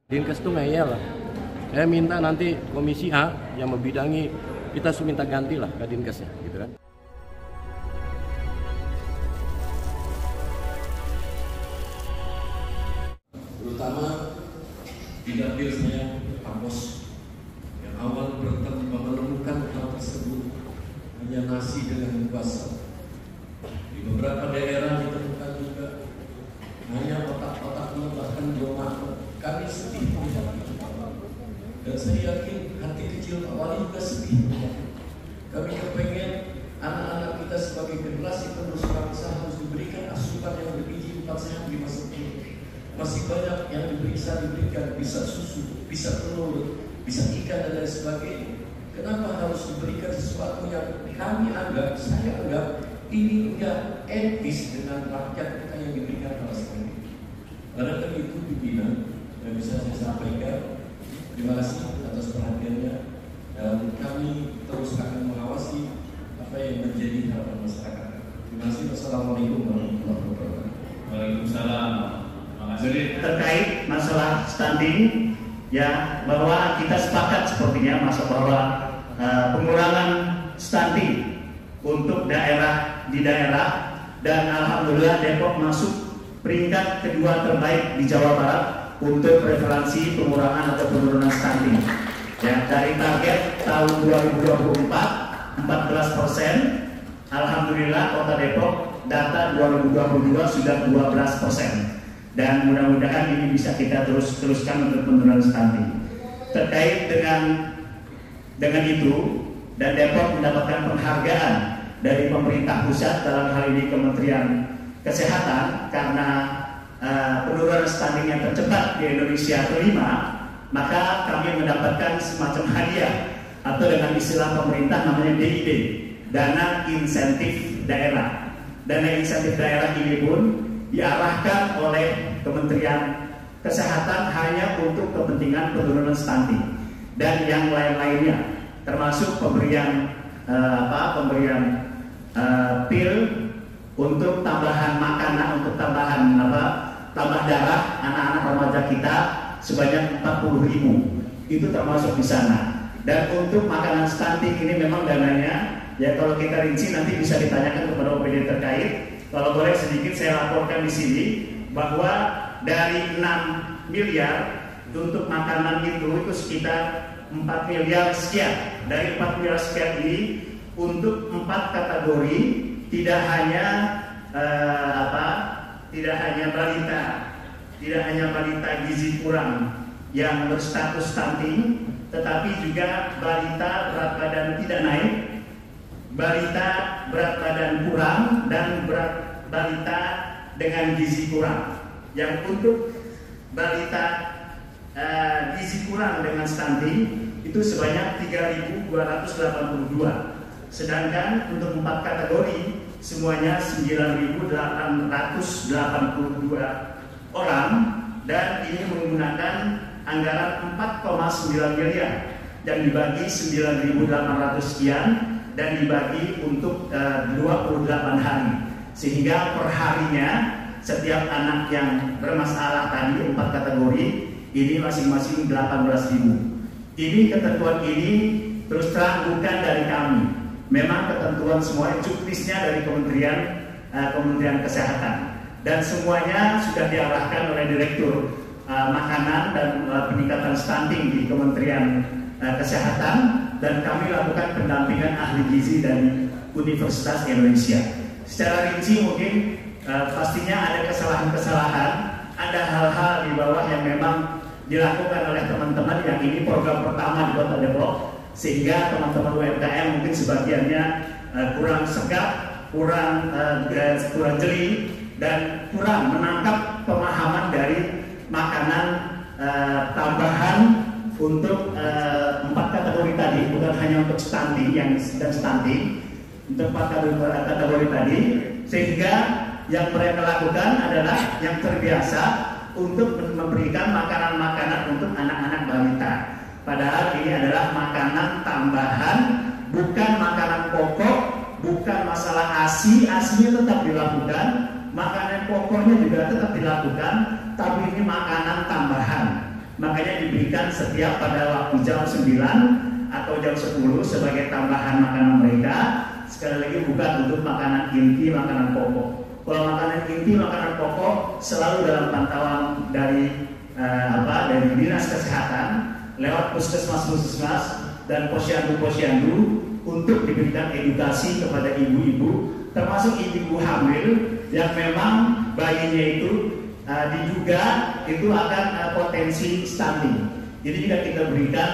Dinkes itu ngeyel lah. Saya minta nanti Komisi A yang membidangi, kita suruh minta ganti lah ke Dinkesnya, gitu kan. Terutama di dapil saya, kampus yang awal menemukan hal tersebut hanya nasi dengan kuasa. Di beberapa daerah ditemukan juga hanya otak-otak bahkan belum matang. Kami sedih dan saya yakin hati kecil Pak Wali juga sedih. Kami kepengen anak-anak kita sebagai generasi penerus bangsa harus diberikan asupan yang bergizi 4 sehat 5 sempurna. Masih banyak yang diberikan, bisa susu, bisa telur, bisa ikan dan lain sebagainya. Kenapa harus diberikan sesuatu yang kami anggap, saya anggap ini enggak etis dengan rakyat kita yang diberikan hal seperti itu. Barangkali itu pimpinan yang bisa saya sampaikan. Terima kasih atas perhatiannya dan kami terus akan mengawasi apa yang menjadi harapan masyarakat. Terima kasih. Wassalamualaikum warahmatullahi wabarakatuh. Waalaikumsalam. Jadi terkait masalah stunting, ya, bahwa kita sepakat sepertinya bahwa pengurangan stunting untuk di daerah, dan alhamdulillah Depok masuk peringkat kedua terbaik di Jawa Barat untuk prevalensi pengurangan atau penurunan stunting. Ya, dari target tahun 2024 14%, alhamdulillah Kota Depok data 2022 sudah 12%. Dan mudah-mudahan ini bisa kita teruskan untuk penurunan stunting. Terkait dengan itu, dan Depok mendapatkan penghargaan dari pemerintah pusat, dalam hal ini Kementerian Kesehatan, karena penurunan stunting yang tercepat di Indonesia kelima, maka kami mendapatkan semacam hadiah atau dengan istilah pemerintah namanya DID, Dana Insentif Daerah. Dana insentif daerah ini pun diarahkan oleh Kementerian Kesehatan hanya untuk kepentingan penurunan stunting dan yang lain-lainnya, termasuk pemberian pil untuk tambahan makanan, untuk tambah darah anak-anak remaja kita sebanyak 40.000. Itu termasuk di sana. Dan untuk makanan stunting ini memang dananya, ya kalau kita rinci nanti bisa ditanyakan kepada OPD terkait. Kalau boleh sedikit saya laporkan di sini bahwa dari 6 miliar untuk makanan itu sekitar 4 miliar sekian. Dari 4 miliar sekian ini untuk 4 kategori, tidak hanya balita gizi kurang yang berstatus stunting, tetapi juga balita berat badan tidak naik, balita berat badan kurang, dan balita dengan gizi kurang. Yang untuk balita gizi kurang dengan stunting itu sebanyak 3.282. Sedangkan untuk 4 kategori semuanya 9.882 orang, dan ini menggunakan anggaran 4,9 miliar yang dibagi 9.800 sekian dan dibagi untuk 28 hari, sehingga perharinya setiap anak yang bermasalah tadi 4 kategori ini masing-masing 18.000. Ini ketentuan ini terus terang bukan dari kami, memang ketentuan semua juknisnya dari Kementerian Kesehatan, dan semuanya sudah diarahkan oleh Direktur Makanan dan Peningkatan Stunting di Kementerian Kesehatan, dan kami lakukan pendampingan ahli gizi dari Universitas Indonesia. Secara rinci mungkin pastinya ada kesalahan-kesalahan, ada hal-hal di bawah yang memang dilakukan oleh teman-teman yang ini program pertama di Kota Depok, sehingga teman-teman UMKM mungkin sebagiannya kurang segap, kurang jeli, dan kurang menangkap pemahaman dari makanan tambahan untuk 4 kategori tadi, bukan hanya untuk stunting dan stunting, untuk 4 kategori tadi, sehingga yang mereka lakukan adalah yang terbiasa untuk memberikan makanan-makanan untuk anak-anak balita. Padahal ini adalah makanan tambahan, bukan makanan pokok, bukan masalah asinya tetap dilakukan, makanan pokoknya juga tetap dilakukan, tapi ini makanan tambahan. makanya diberikan setiap pada waktu jam 9 atau jam 10 sebagai tambahan makanan mereka. Sekali lagi bukan untuk makanan inti, makanan pokok. Kalau makanan inti, makanan pokok selalu dalam pantauan dari dari dinas kesehatan lewat puskesmas dan posyandu untuk diberikan edukasi kepada ibu-ibu, termasuk ibu hamil yang memang bayinya itu diduga itu akan potensi stunting. Jadi juga kita berikan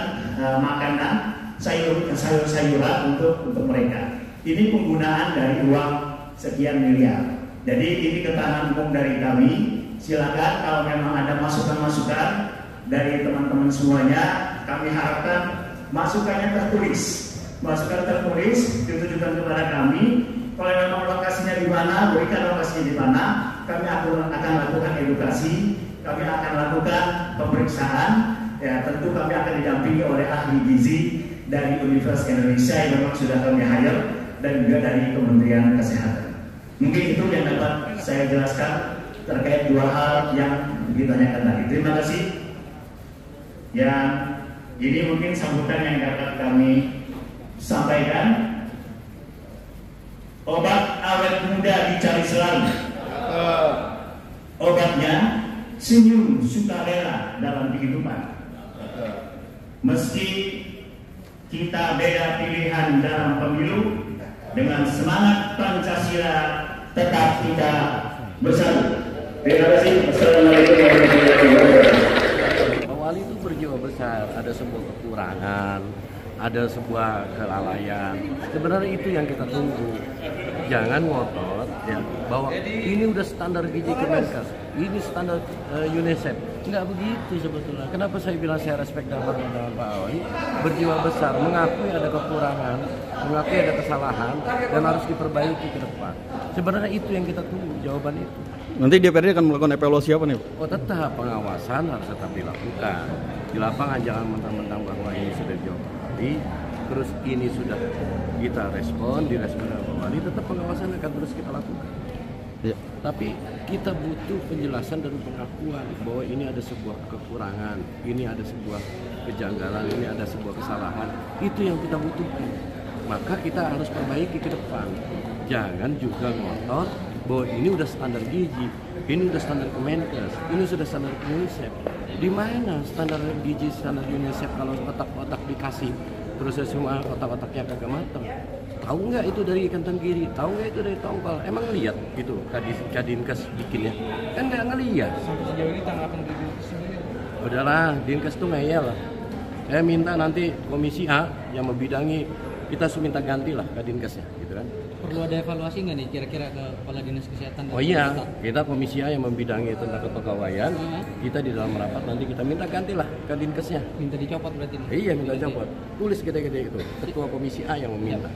makanan sayur-sayuran untuk mereka. Ini penggunaan dari uang sekian miliar. Jadi ini keterangan umum dari kami. Silakan kalau memang ada masukan-masukan dari teman-teman semuanya, kami harapkan masukannya tertulis. Masukan tertulis ditujukan kepada kami. Kalau memang lokasinya di mana, berikan lokasinya di mana. Kami akan lakukan edukasi, kami akan lakukan pemeriksaan. Ya, tentu kami akan didampingi oleh ahli gizi dari Universitas Indonesia yang memang sudah kami hire dan juga dari Kementerian Kesehatan. Mungkin itu yang dapat saya jelaskan terkait dua hal yang ditanyakan tadi. Terima kasih. Yang ini mungkin sambutan yang dapat kami sampaikan. Obat awet muda dicari selalu. Obatnya senyum sukarela dalam kehidupan. Meski kita beda pilihan dalam pemilu, dengan semangat Pancasila tetap kita bersatu. Terima kasih. Assalamualaikum warahmatullahi wabarakatuh. Pak Wali itu berjiwa besar, ada sebuah kekurangan, ada sebuah kelalaian. Sebenarnya itu yang kita tunggu. Jangan ngotot ya bahwa ini udah standar gizi Kemenkes, ini standar UNICEF. Enggak begitu sebetulnya. Kenapa saya bilang saya respect dan hormat dengan Pak Wali? Berjiwa besar, mengakui ada kekurangan, mengakui ada kesalahan dan harus diperbaiki ke depan. Sebenarnya itu yang kita tunggu, jawaban itu. Nanti DPRD akan melakukan evaluasi apa nih? Oh tetap, pengawasan harus tetap dilakukan. Di lapangan jangan mentang-mentang bahwa ini sudah dijawab tadi, terus ini sudah kita direspon oleh Pak Wali, tetap pengawasan akan terus kita lakukan. Ya. Tapi kita butuh penjelasan dan pengakuan bahwa ini ada sebuah kekurangan, ini ada sebuah kejanggalan, ini ada sebuah kesalahan. Itu yang kita butuhkan. Maka kita harus perbaiki ke depan. Jangan juga ngotot bahwa ini udah standar gizi, ini udah standar Kemenkes, ini sudah standar UNICEF. Di mana standar gizi, standar UNICEF kalau otak-otak dikasih terus semua otak-otaknya kagak matang? Tahu nggak itu dari ikan tenggiri? Tahu nggak itu dari tongkol? Emang lihat gitu Kadinkes bikinnya? Kan nggak ngeliat. Sampai sejauh ini tanggapan dari sendiri? Udahlah, Dinkes tuh ngeyel. Saya minta nanti Komisi A yang membidangi, kita minta ganti lah Kadinkesnya, gitu kan? Perlu ada evaluasi nggak nih kira-kira ke Kepala Dinas Kesehatan? Oh iya, kita Komisi A yang membidangi tentang kepegawaian, kita di dalam rapat nanti kita minta gantilah Kadinkesnya. Minta dicopot berarti? Iya, minta copot. Tulis gede-gede itu, Ketua Komisi A yang meminta.